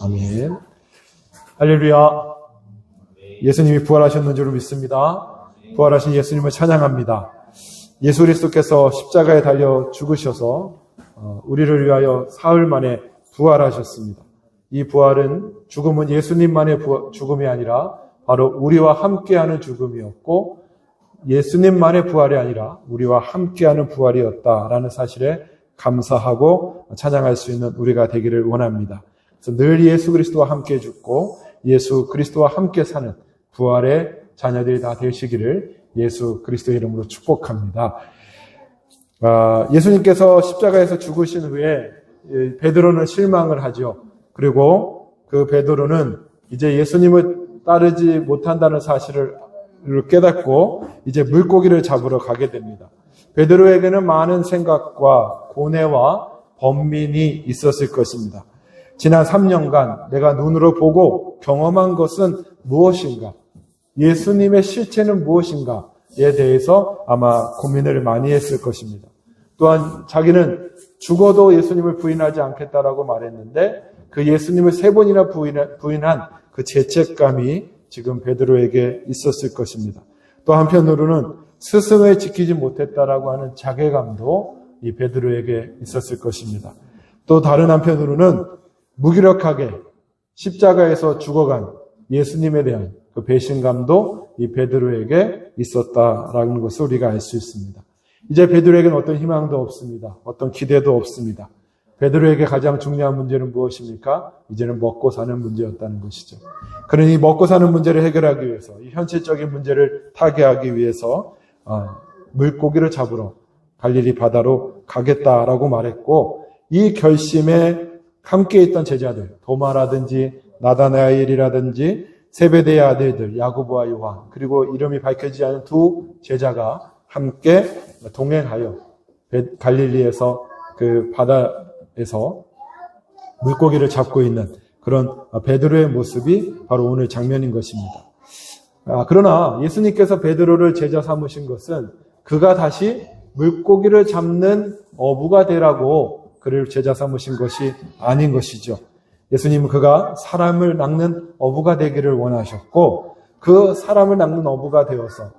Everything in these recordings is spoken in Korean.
아멘. 할렐루야. 예수님이 부활하셨는 줄 믿습니다. 부활하신 예수님을 찬양합니다. 예수 그리스도께서 십자가에 달려 죽으셔서 우리를 위하여 사흘 만에 부활하셨습니다. 이 부활은 죽음은 예수님만의 죽음이 아니라 바로 우리와 함께하는 죽음이었고 예수님만의 부활이 아니라 우리와 함께하는 부활이었다라는 사실에 감사하고 찬양할 수 있는 우리가 되기를 원합니다. 그래서 늘 예수 그리스도와 함께 죽고 예수 그리스도와 함께 사는 부활의 자녀들이 다 되시기를 예수 그리스도의 이름으로 축복합니다. 예수님께서 십자가에서 죽으신 후에 베드로는 실망을 하죠. 그리고 그 베드로는 이제 예수님을 따르지 못한다는 사실을 깨닫고 이제 물고기를 잡으러 가게 됩니다. 베드로에게는 많은 생각과 고뇌와 번민이 있었을 것입니다. 지난 3년간 내가 눈으로 보고 경험한 것은 무엇인가? 예수님의 실체는 무엇인가에 대해서 아마 고민을 많이 했을 것입니다. 또한 자기는 죽어도 예수님을 부인하지 않겠다라고 말했는데 그 예수님을 3번이나 부인한 그 죄책감이 지금 베드로에게 있었을 것입니다. 또 한편으로는 스승을 지키지 못했다라고 하는 자괴감도 이 베드로에게 있었을 것입니다. 또 다른 한편으로는 무기력하게 십자가에서 죽어간 예수님에 대한 그 배신감도 이 베드로에게 있었다라는 것을 우리가 알 수 있습니다. 이제 베드로에게는 어떤 희망도 없습니다. 어떤 기대도 없습니다. 베드로에게 가장 중요한 문제는 무엇입니까? 이제는 먹고 사는 문제였다는 것이죠. 그러니 먹고 사는 문제를 해결하기 위해서 이 현실적인 문제를 타개하기 위해서 물고기를 잡으러 갈릴리 바다로 가겠다라고 말했고 이 결심에 함께 있던 제자들 도마라든지 나다나엘이라든지 세베대의 아들들 야고보와 요한 그리고 이름이 밝혀지지 않은 2 제자가 함께 동행하여 갈릴리에서 그 바다에서 물고기를 잡고 있는 그런 베드로의 모습이 바로 오늘 장면인 것입니다. 그러나 예수님께서 베드로를 제자 삼으신 것은 그가 다시 물고기를 잡는 어부가 되라고 그를 제자 삼으신 것이 아닌 것이죠. 예수님은 그가 사람을 낚는 어부가 되기를 원하셨고 그 사람을 낚는 어부가 되어서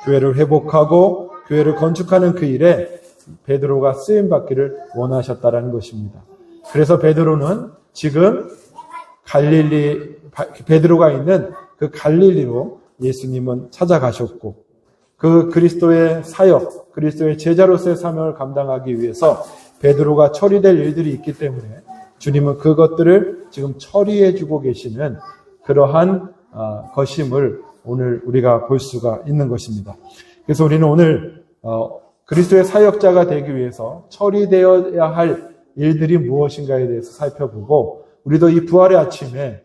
교회를 회복하고 교회를 건축하는 그 일에 베드로가 쓰임받기를 원하셨다라는 것입니다. 그래서 베드로는 지금 베드로가 있는 그 갈릴리로 예수님은 찾아가셨고 그 그리스도의 사역, 그리스도의 제자로서의 사명을 감당하기 위해서 베드로가 처리될 일들이 있기 때문에 주님은 그것들을 지금 처리해주고 계시는 그러한 것임을 오늘 우리가 볼 수가 있는 것입니다. 그래서 우리는 오늘 그리스도의 사역자가 되기 위해서 처리되어야 할 일들이 무엇인가에 대해서 살펴보고 우리도 이 부활의 아침에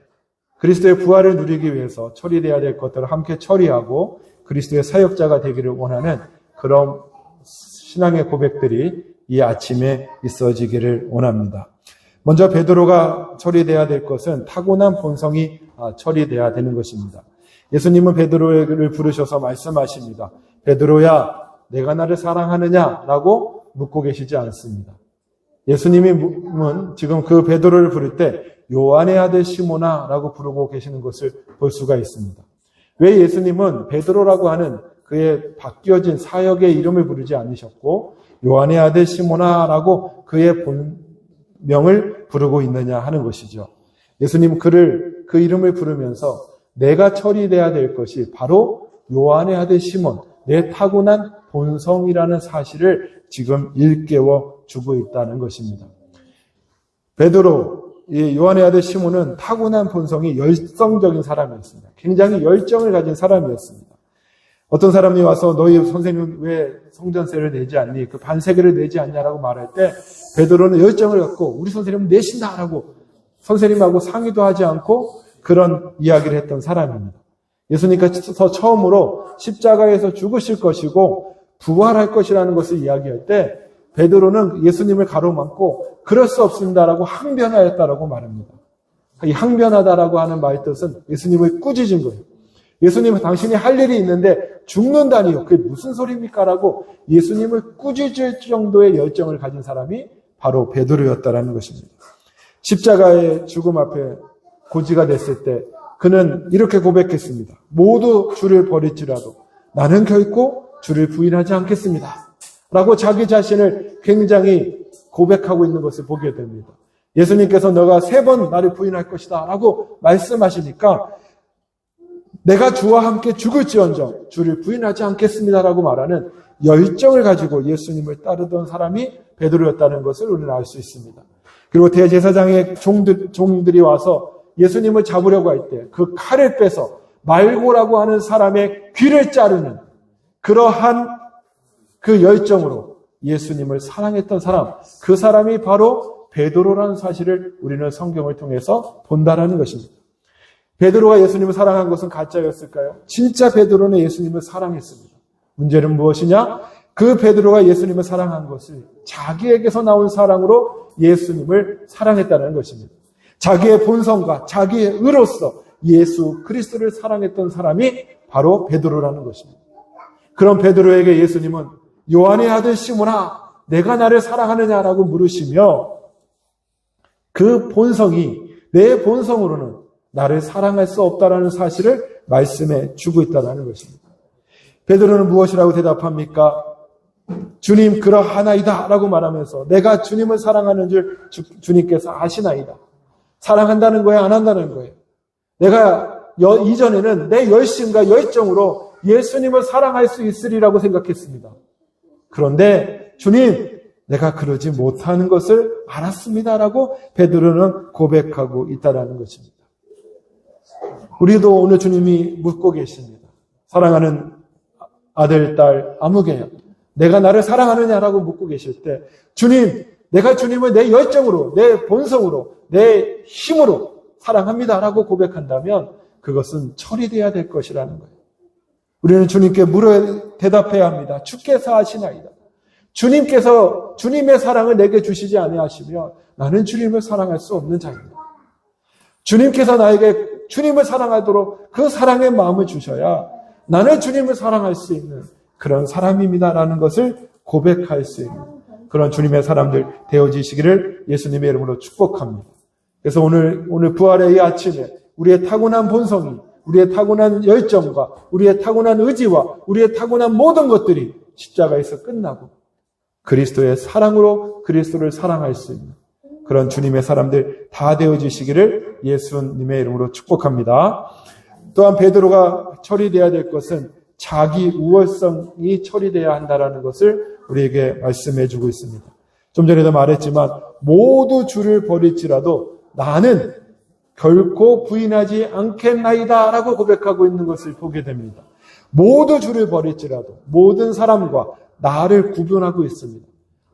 그리스도의 부활을 누리기 위해서 처리되어야 될 것들을 함께 처리하고 그리스도의 사역자가 되기를 원하는 그런 신앙의 고백들이 이 아침에 있어지기를 원합니다. 먼저 베드로가 처리되어야 될 것은 타고난 본성이 처리되어야 되는 것입니다. 예수님은 베드로를 부르셔서 말씀하십니다. 베드로야, 내가 나를 사랑하느냐라고 묻고 계시지 않습니다. 예수님은 지금 그 베드로를 부를 때 요한의 아들 시몬아라고 부르고 계시는 것을 볼 수가 있습니다. 왜 예수님은 베드로라고 하는 그의 바뀌어진 사역의 이름을 부르지 않으셨고 요한의 아들 시몬아라고 그의 본명을 부르고 있느냐 하는 것이죠. 예수님은 그 이름을 부르면서 내가 처리돼야 될 것이 바로 요한의 아들 시몬, 내 타고난 본성이라는 사실을 지금 일깨워 주고 있다는 것입니다. 베드로, 이 요한의 아들 시몬은 타고난 본성이 열성적인 사람이었습니다. 굉장히 열정을 가진 사람이었습니다. 어떤 사람이 와서 너희 선생님 왜 성전세를 내지 않니? 그 반세계를 내지 않냐라고 말할 때 베드로는 열정을 갖고 우리 선생님은 내신다라고 선생님하고 상의도 하지 않고 그런 이야기를 했던 사람입니다. 예수님께서 처음으로 십자가에서 죽으실 것이고 부활할 것이라는 것을 이야기할 때 베드로는 예수님을 가로막고 그럴 수 없습니다라고 항변하였다라고 말합니다. 이 항변하다라고 하는 말 뜻은 예수님을 꾸짖은 거예요. 예수님은 당신이 할 일이 있는데 죽는다니요. 그게 무슨 소리입니까? 라고 예수님을 꾸짖을 정도의 열정을 가진 사람이 바로 베드로였다라는 것입니다. 십자가의 죽음 앞에 고지가 됐을 때 그는 이렇게 고백했습니다. 모두 주를 버릴지라도 나는 결코 주를 부인하지 않겠습니다. 라고 자기 자신을 굉장히 고백하고 있는 것을 보게 됩니다. 예수님께서 너가 3번 나를 부인할 것이다 라고 말씀하시니까 내가 주와 함께 죽을지언정 주를 부인하지 않겠습니다라고 말하는 열정을 가지고 예수님을 따르던 사람이 베드로였다는 것을 우리는 알 수 있습니다. 그리고 대제사장의 종들이 와서 예수님을 잡으려고 할 때 그 칼을 빼서 말고라고 하는 사람의 귀를 자르는 그러한 그 열정으로 예수님을 사랑했던 사람, 그 사람이 바로 베드로라는 사실을 우리는 성경을 통해서 본다라는 것입니다. 베드로가 예수님을 사랑한 것은 가짜였을까요? 진짜 베드로는 예수님을 사랑했습니다. 문제는 무엇이냐? 그 베드로가 예수님을 사랑한 것을 자기에게서 나온 사랑으로 예수님을 사랑했다는 것입니다. 자기의 본성과 자기의 의로서 예수 그리스도를 사랑했던 사람이 바로 베드로라는 것입니다. 그런 베드로에게 예수님은 요한의 아들 시몬아, 내가 나를 사랑하느냐라고 물으시며 그 본성이 내 본성으로는 나를 사랑할 수 없다라는 사실을 말씀해 주고 있다는 것입니다. 베드로는 무엇이라고 대답합니까? 주님 그러하나이다 라고 말하면서 내가 주님을 사랑하는 줄 주님께서 아시나이다. 사랑한다는 거예요? 안 한다는 거예요? 내가 이전에는 내 열심과 열정으로 예수님을 사랑할 수 있으리라고 생각했습니다. 그런데 주님 내가 그러지 못하는 것을 알았습니다라고 베드로는 고백하고 있다는 것입니다. 우리도 오늘 주님이 묻고 계십니다. 사랑하는 아들, 딸, 아무개야 내가 나를 사랑하느냐라고 묻고 계실 때 주님, 내가 주님을 내 열정으로, 내 본성으로, 내 힘으로 사랑합니다라고 고백한다면 그것은 처리돼야 될 것이라는 거예요. 우리는 주님께 대답해야 합니다. 주께서 아시나이다. 주님께서 주님의 사랑을 내게 주시지 아니하시면 나는 주님을 사랑할 수 없는 자입니다. 주님께서 나에게 주님을 사랑하도록 그 사랑의 마음을 주셔야 나는 주님을 사랑할 수 있는 그런 사람입니다라는 것을 고백할 수 있는 그런 주님의 사람들 되어지시기를 예수님의 이름으로 축복합니다. 그래서 오늘 부활의 이 아침에 우리의 타고난 본성이, 우리의 타고난 열정과 우리의 타고난 의지와 우리의 타고난 모든 것들이 십자가에서 끝나고 그리스도의 사랑으로 그리스도를 사랑할 수 있는 그런 주님의 사람들 다 되어지시기를 예수님의 이름으로 축복합니다. 또한 베드로가 처리되어야 될 것은 자기 우월성이 처리되어야 한다는 것을 우리에게 말씀해 주고 있습니다. 좀 전에도 말했지만 모두 주를 버릴지라도 나는 결코 부인하지 않겠나이다 라고 고백하고 있는 것을 보게 됩니다. 모두 주를 버릴지라도 모든 사람과 나를 구분하고 있습니다.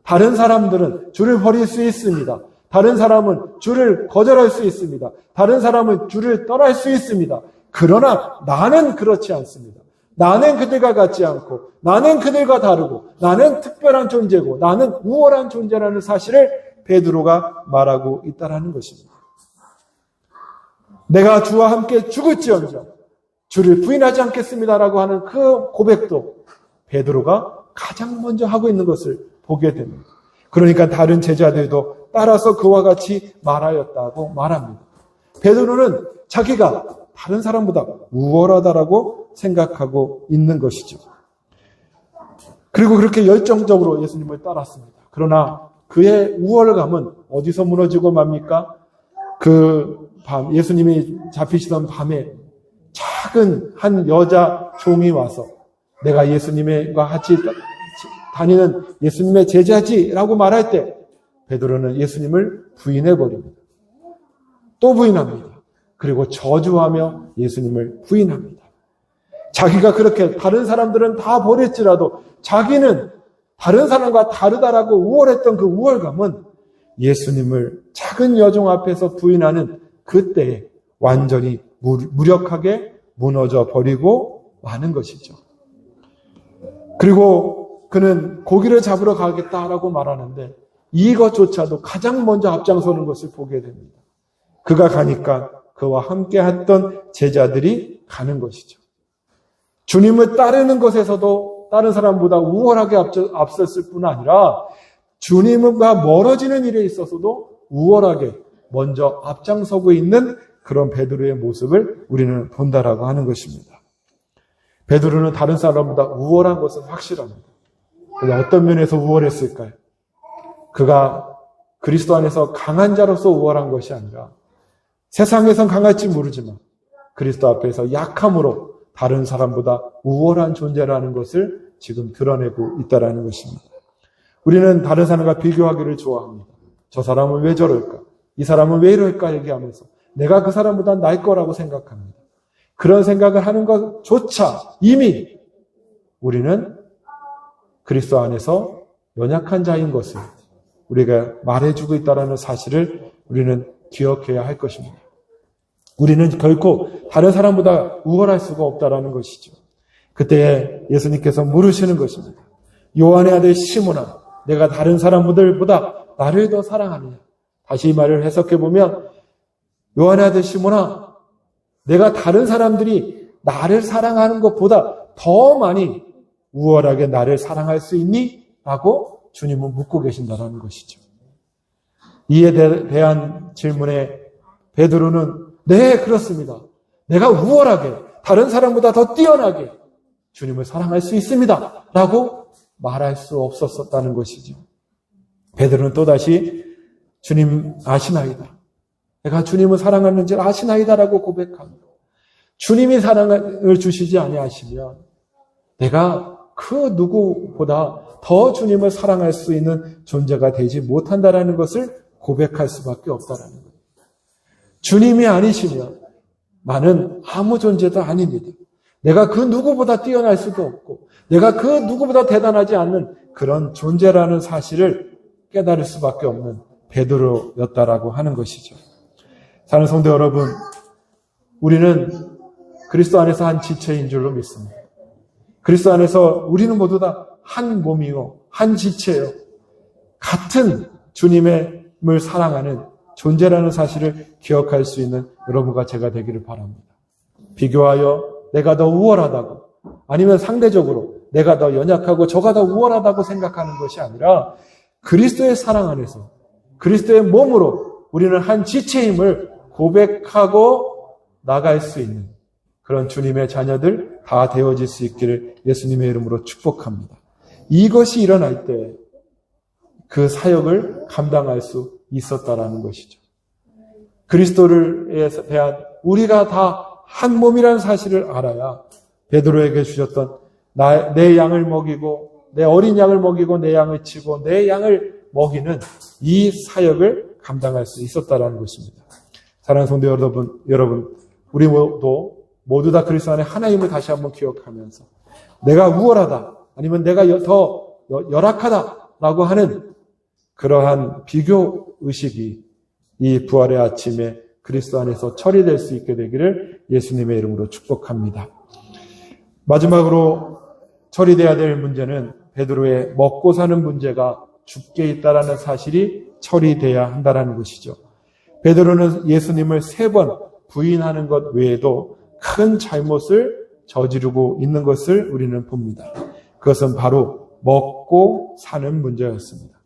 다른 사람들은 주를 버릴 수 있습니다. 다른 사람은 주를 거절할 수 있습니다. 다른 사람은 주를 떠날 수 있습니다. 그러나 나는 그렇지 않습니다. 나는 그들과 같지 않고 나는 그들과 다르고 나는 특별한 존재고 나는 우월한 존재라는 사실을 베드로가 말하고 있다는 것입니다. 내가 주와 함께 죽을지언정 주를 부인하지 않겠습니다라고 하는 그 고백도 베드로가 가장 먼저 하고 있는 것을 보게 됩니다. 그러니까 다른 제자들도 따라서 그와 같이 말하였다고 말합니다. 베드로는 자기가 다른 사람보다 우월하다라고 생각하고 있는 것이죠. 그리고 그렇게 열정적으로 예수님을 따랐습니다. 그러나 그의 우월감은 어디서 무너지고 맙니까? 그 밤, 예수님이 잡히시던 밤에 작은 한 여자 종이 와서 내가 예수님과 같이 다니는 예수님의 제자지라고 말할 때 베드로는 예수님을 부인해버립니다. 또 부인합니다. 그리고 저주하며 예수님을 부인합니다. 자기가 그렇게 다른 사람들은 다 버릴지라도 자기는 다른 사람과 다르다라고 우월했던 그 우월감은 예수님을 작은 여종 앞에서 부인하는 그때에 완전히 무력하게 무너져 버리고 마는 것이죠. 그리고 그는 고기를 잡으러 가겠다라고 말하는데 이것조차도 가장 먼저 앞장서는 것을 보게 됩니다. 그가 가니까 그와 함께 했던 제자들이 가는 것이죠. 주님을 따르는 것에서도 다른 사람보다 우월하게 앞섰을 뿐 아니라 주님과 멀어지는 일에 있어서도 우월하게 먼저 앞장서고 있는 그런 베드로의 모습을 우리는 본다라고 하는 것입니다. 베드로는 다른 사람보다 우월한 것은 확실합니다. 어떤 면에서 우월했을까요? 그가 그리스도 안에서 강한 자로서 우월한 것이 아니라 세상에선 강할지 모르지만 그리스도 앞에서 약함으로 다른 사람보다 우월한 존재라는 것을 지금 드러내고 있다는 것입니다. 우리는 다른 사람과 비교하기를 좋아합니다. 저 사람은 왜 저럴까? 이 사람은 왜 이럴까? 얘기하면서 내가 그 사람보다 나을 거라고 생각합니다. 그런 생각을 하는 것조차 이미 우리는 그리스도 안에서 연약한 자인 것을 우리가 말해주고 있다는 사실을 우리는 기억해야 할 것입니다. 우리는 결코 다른 사람보다 우월할 수가 없다는 것이죠. 그때 예수님께서 물으시는 것입니다. 요한의 아들 시몬아, 내가 다른 사람들보다 나를 더 사랑하느냐? 다시 이 말을 해석해보면 요한의 아들 시몬아, 내가 다른 사람들이 나를 사랑하는 것보다 더 많이 우월하게 나를 사랑할 수 있니? 라고 주님은 묻고 계신다는 것이죠. 이에 대한 질문에 베드로는 네, 그렇습니다. 내가 우월하게 다른 사람보다 더 뛰어나게 주님을 사랑할 수 있습니다. 라고 말할 수 없었다는 것이죠. 베드로는 또다시 주님 아시나이다. 내가 주님을 사랑하는지 아시나이다라고 고백합니다. 주님이 사랑을 주시지 아니하시면 내가 그 누구보다 더 주님을 사랑할 수 있는 존재가 되지 못한다라는 것을 고백할 수밖에 없다라는 거예요. 주님이 아니시면 나는 아무 존재도 아닙니다. 내가 그 누구보다 뛰어날 수도 없고 내가 그 누구보다 대단하지 않는 그런 존재라는 사실을 깨달을 수밖에 없는 베드로였다라고 하는 것이죠. 사랑하는 성도 여러분, 우리는 그리스도 안에서 한 지체인 줄로 믿습니다. 그리스도 안에서 우리는 모두 다 한 몸이요, 한 지체요, 같은 주님을 사랑하는 존재라는 사실을 기억할 수 있는 여러분과 제가 되기를 바랍니다. 비교하여 내가 더 우월하다고 아니면 상대적으로 내가 더 연약하고 저가 더 우월하다고 생각하는 것이 아니라 그리스도의 사랑 안에서 그리스도의 몸으로 우리는 한 지체임을 고백하고 나갈 수 있는 그런 주님의 자녀들 다 되어질 수 있기를 예수님의 이름으로 축복합니다. 이것이 일어날 때 그 사역을 감당할 수 있었다라는 것이죠. 그리스도에 대한 우리가 다 한 몸이라는 사실을 알아야 베드로에게 주셨던 내 양을 먹이고 내 어린 양을 먹이고 내 양을 치고 내 양을 먹이는 이 사역을 감당할 수 있었다라는 것입니다. 사랑하는 성도 여러분, 우리 모두 다 그리스도 안에 하나임을 다시 한번 기억하면서 내가 우월하다 아니면 내가 더 열악하다라고 하는 그러한 비교 의식이 이 부활의 아침에 그리스도 안에서 처리될 수 있게 되기를 예수님의 이름으로 축복합니다. 마지막으로 처리돼야 될 문제는 베드로의 먹고 사는 문제가 죽게 있다라는 사실이 처리돼야 한다라는 것이죠. 베드로는 예수님을 3번 부인하는 것 외에도 큰 잘못을 저지르고 있는 것을 우리는 봅니다. 그것은 바로 먹고 사는 문제였습니다.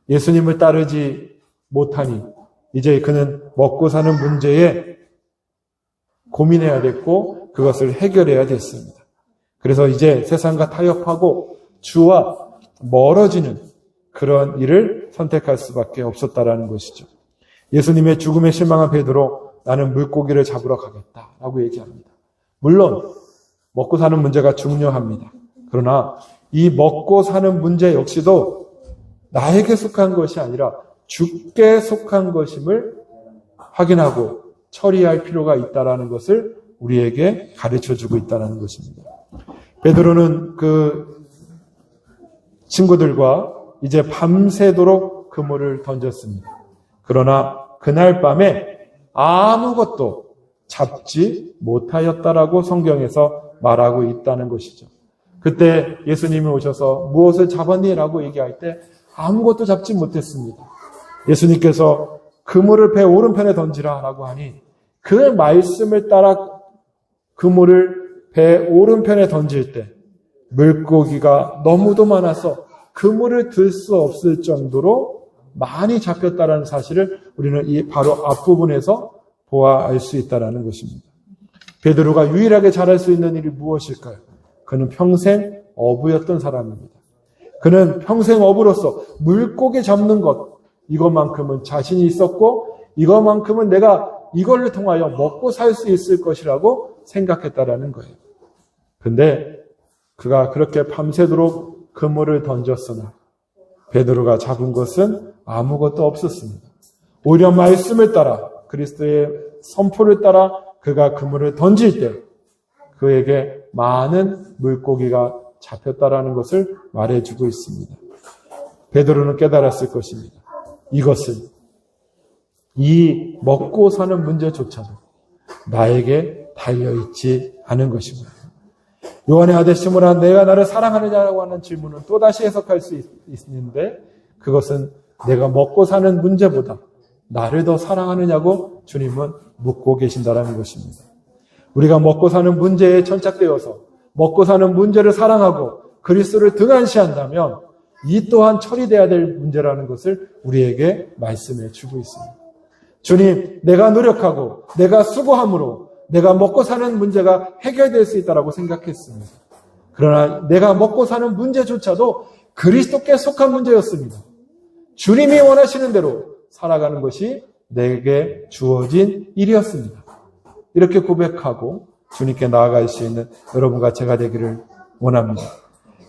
예수님을 따르지 못하니 이제 그는 먹고 사는 문제에 고민해야 됐고 그것을 해결해야 됐습니다. 그래서 이제 세상과 타협하고 주와 멀어지는 그런 일을 선택할 수밖에 없었다라는 것이죠. 예수님의 죽음에 실망한 베드로 나는 물고기를 잡으러 가겠다라고 얘기합니다. 물론 먹고 사는 문제가 중요합니다. 그러나 이 먹고 사는 문제 역시도 나에게 속한 것이 아니라 주께 속한 것임을 확인하고 처리할 필요가 있다는 것을 우리에게 가르쳐주고 있다는 것입니다. 베드로는 그 친구들과 이제 밤새도록 그물을 던졌습니다. 그러나 그날 밤에 아무것도 잡지 못하였다라고 성경에서 말하고 있다는 것이죠. 그때 예수님이 오셔서 무엇을 잡았니? 라고 얘기할 때 아무것도 잡지 못했습니다. 예수님께서 그물을 배 오른편에 던지라 라고 하니 그 말씀을 따라 그물을 배 오른편에 던질 때 물고기가 너무도 많아서 그물을 들 수 없을 정도로 많이 잡혔다는 사실을 우리는 이 바로 앞부분에서 보아 알 수 있다라는 것입니다. 베드로가 유일하게 잘할 수 있는 일이 무엇일까요? 그는 평생 어부였던 사람입니다. 그는 평생 어부로서 물고기 잡는 것, 이것만큼은 자신이 있었고 이것만큼은 내가 이걸로 통하여 먹고 살 수 있을 것이라고 생각했다라는 거예요. 근데 그가 그렇게 밤새도록 그물을 던졌으나 베드로가 잡은 것은 아무것도 없었습니다. 오히려 말씀을 따라 그리스도의 선포를 따라 그가 그물을 던질 때 그에게 많은 물고기가 잡혔다라는 것을 말해주고 있습니다. 베드로는 깨달았을 것입니다. 이것은 이 먹고 사는 문제조차도 나에게 달려있지 않은 것입니다. 요한의 아들 시몬아, 내가 나를 사랑하느냐고 하는 질문은 또다시 해석할 수 있는데 그것은 내가 먹고 사는 문제보다 나를 더 사랑하느냐고 주님은 묻고 계신다는 것입니다. 우리가 먹고 사는 문제에 천착되어서 먹고 사는 문제를 사랑하고 그리스도를 등한시한다면 이 또한 처리돼야 될 문제라는 것을 우리에게 말씀해 주고 있습니다. 주님, 내가 노력하고 내가 수고함으로 내가 먹고 사는 문제가 해결될 수 있다고 생각했습니다. 그러나 내가 먹고 사는 문제조차도 그리스도께 속한 문제였습니다. 주님이 원하시는 대로 살아가는 것이 내게 주어진 일이었습니다. 이렇게 고백하고 주님께 나아갈 수 있는 여러분과 제가 되기를 원합니다.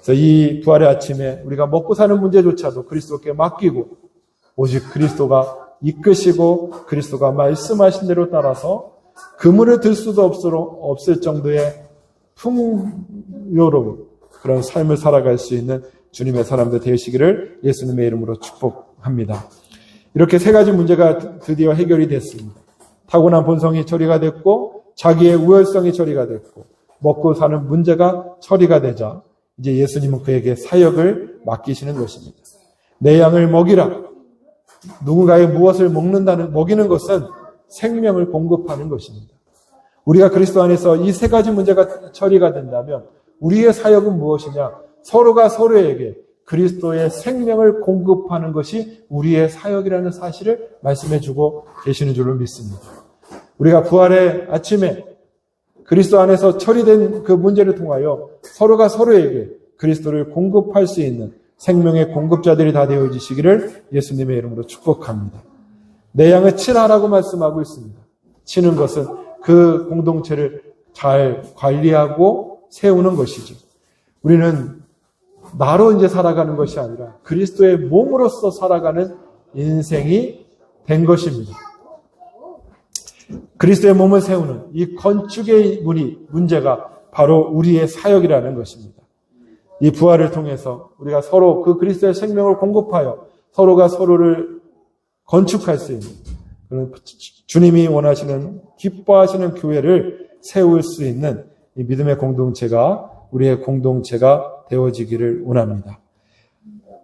그래서 이 부활의 아침에 우리가 먹고 사는 문제조차도 그리스도께 맡기고 오직 그리스도가 이끄시고 그리스도가 말씀하신 대로 따라서 그물을 들 수도 없을 정도의 풍요로운 그런 삶을 살아갈 수 있는 주님의 사람들 되시기를 예수님의 이름으로 축복합니다. 이렇게 세 가지 문제가 드디어 해결이 됐습니다. 타고난 본성이 처리가 됐고 자기의 우월성이 처리가 됐고 먹고 사는 문제가 처리가 되자 이제 예수님은 그에게 사역을 맡기시는 것입니다. 내 양을 먹이라. 누군가의 무엇을 먹이는 것은 생명을 공급하는 것입니다. 우리가 그리스도 안에서 이 세 가지 문제가 처리가 된다면 우리의 사역은 무엇이냐? 서로가 서로에게 그리스도의 생명을 공급하는 것이 우리의 사역이라는 사실을 말씀해주고 계시는 줄로 믿습니다. 우리가 부활의 아침에 그리스도 안에서 처리된 그 문제를 통하여 서로가 서로에게 그리스도를 공급할 수 있는 생명의 공급자들이 다 되어지시기를 예수님의 이름으로 축복합니다. 내 양을 치라라고 말씀하고 있습니다. 치는 것은 그 공동체를 잘 관리하고 세우는 것이죠. 우리는 나로 이제 살아가는 것이 아니라 그리스도의 몸으로서 살아가는 인생이 된 것입니다. 그리스도의 몸을 세우는 이 건축의 문제가 바로 우리의 사역이라는 것입니다. 이 부활을 통해서 우리가 서로 그 그리스도의 생명을 공급하여 서로가 서로를 건축할 수 있는 그런 주님이 원하시는 기뻐하시는 교회를 세울 수 있는 이 믿음의 공동체가 우리의 공동체가 되어지기를 원합니다.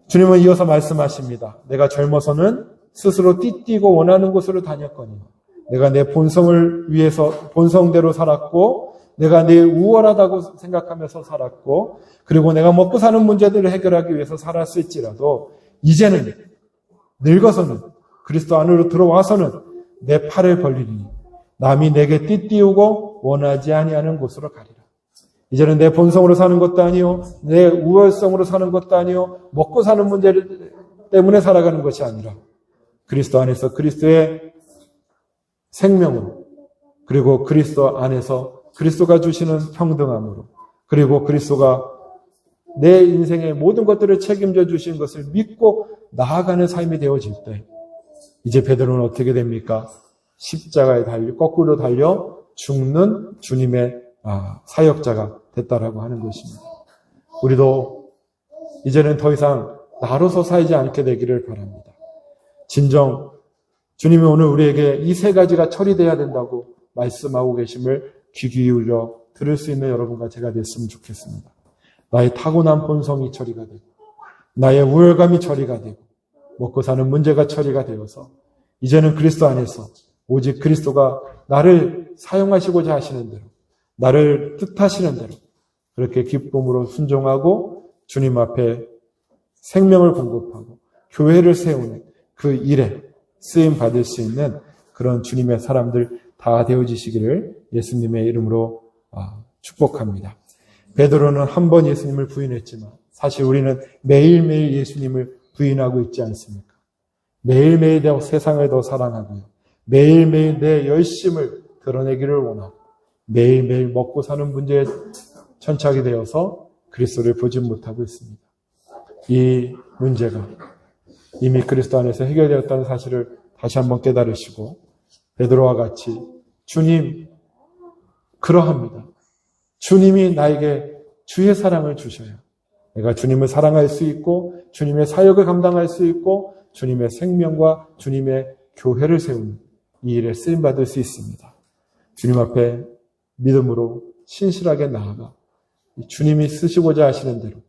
주님은 이어서 말씀하십니다. 내가 젊어서는 스스로 띠띠고 원하는 곳으로 다녔거니 내가 내 본성을 위해서 본성대로 살았고 내가 내 우월하다고 생각하면서 살았고 그리고 내가 먹고 사는 문제들을 해결하기 위해서 살았을지라도 이제는 늙어서는 그리스도 안으로 들어와서는 내 팔을 벌리니 남이 내게 띠띠우고 원하지 아니하는 곳으로 가리라. 이제는 내 본성으로 사는 것도 아니요 내 우월성으로 사는 것도 아니요 먹고 사는 문제 때문에 살아가는 것이 아니라 그리스도 안에서 그리스도의 생명으로 그리고 그리스도 안에서 그리스도가 주시는 평등함으로 그리고 그리스도가 내 인생의 모든 것들을 책임져 주신 것을 믿고 나아가는 삶이 되어질 때 이제 베드로는 어떻게 됩니까? 십자가에 거꾸로 달려 죽는 주님의 사역자가 됐다라고 하는 것입니다. 우리도 이제는 더 이상 나로서 살지 않게 되기를 바랍니다. 진정 주님이 오늘 우리에게 이 세 가지가 처리돼야 된다고 말씀하고 계심을 귀 기울여 들을 수 있는 여러분과 제가 됐으면 좋겠습니다. 나의 타고난 본성이 처리가 되고 나의 우월감이 처리가 되고 먹고 사는 문제가 처리가 되어서 이제는 그리스도 안에서 오직 그리스도가 나를 사용하시고자 하시는 대로 나를 뜻하시는 대로 그렇게 기쁨으로 순종하고 주님 앞에 생명을 공급하고 교회를 세우는 그 일에 쓰임 받을 수 있는 그런 주님의 사람들 다 되어지시기를 예수님의 이름으로 축복합니다. 베드로는 한 번 예수님을 부인했지만 사실 우리는 매일매일 예수님을 부인하고 있지 않습니까? 매일매일 세상을 더 사랑하고요. 매일매일 내 열심을 드러내기를 원하고 매일매일 먹고 사는 문제에 천착이 되어서 그리스도를 보지 못하고 있습니다. 이 문제가 이미 그리스도 안에서 해결되었다는 사실을 다시 한번 깨달으시고 베드로와 같이 주님 그러합니다. 주님이 나에게 주의 사랑을 주셔야 내가 주님을 사랑할 수 있고 주님의 사역을 감당할 수 있고 주님의 생명과 주님의 교회를 세우는 이 일에 쓰임받을 수 있습니다. 주님 앞에 믿음으로 신실하게 나아가 주님이 쓰시고자 하시는 대로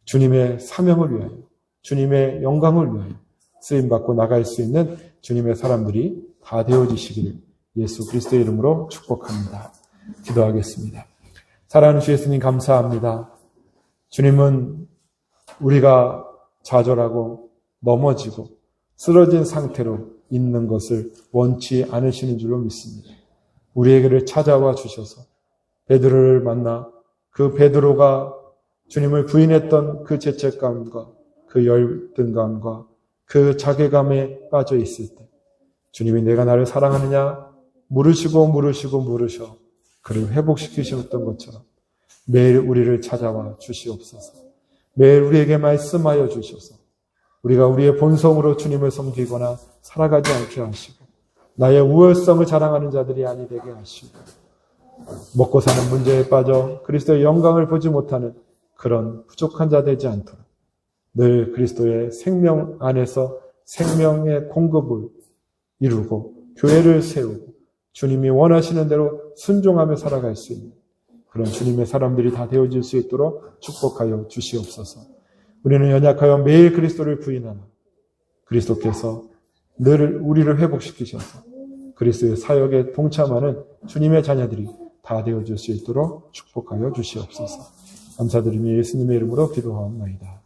주님의 사명을 위하여 주님의 영광을 위하여 쓰임받고 나갈 수 있는 주님의 사람들이 다 되어지시기를 예수 그리스도의 이름으로 축복합니다. 기도하겠습니다. 사랑하는 주 예수님 감사합니다. 주님은 우리가 좌절하고 넘어지고 쓰러진 상태로 있는 것을 원치 않으시는 줄로 믿습니다. 우리에게를 찾아와 주셔서 베드로를 만나 그 베드로가 주님을 부인했던 그 죄책감과 그 열등감과 그 자괴감에 빠져 있을 때 주님이 내가 나를 사랑하느냐 물으셔 그를 회복시키셨던 것처럼 매일 우리를 찾아와 주시옵소서. 매일 우리에게 말씀하여 주셔서 우리가 우리의 본성으로 주님을 섬기거나 살아가지 않게 하시고 나의 우월성을 자랑하는 자들이 아니 되게 하시고 먹고 사는 문제에 빠져 그리스도의 영광을 보지 못하는 그런 부족한 자 되지 않도록 늘 그리스도의 생명 안에서 생명의 공급을 이루고 교회를 세우고 주님이 원하시는 대로 순종하며 살아갈 수 있는 그런 주님의 사람들이 다 되어질 수 있도록 축복하여 주시옵소서. 우리는 연약하여 매일 그리스도를 부인하나 그리스도께서 늘 우리를 회복시키셔서 그리스도의 사역에 동참하는 주님의 자녀들이 다 되어질 수 있도록 축복하여 주시옵소서. 감사드리며 예수님의 이름으로 기도하옵나이다.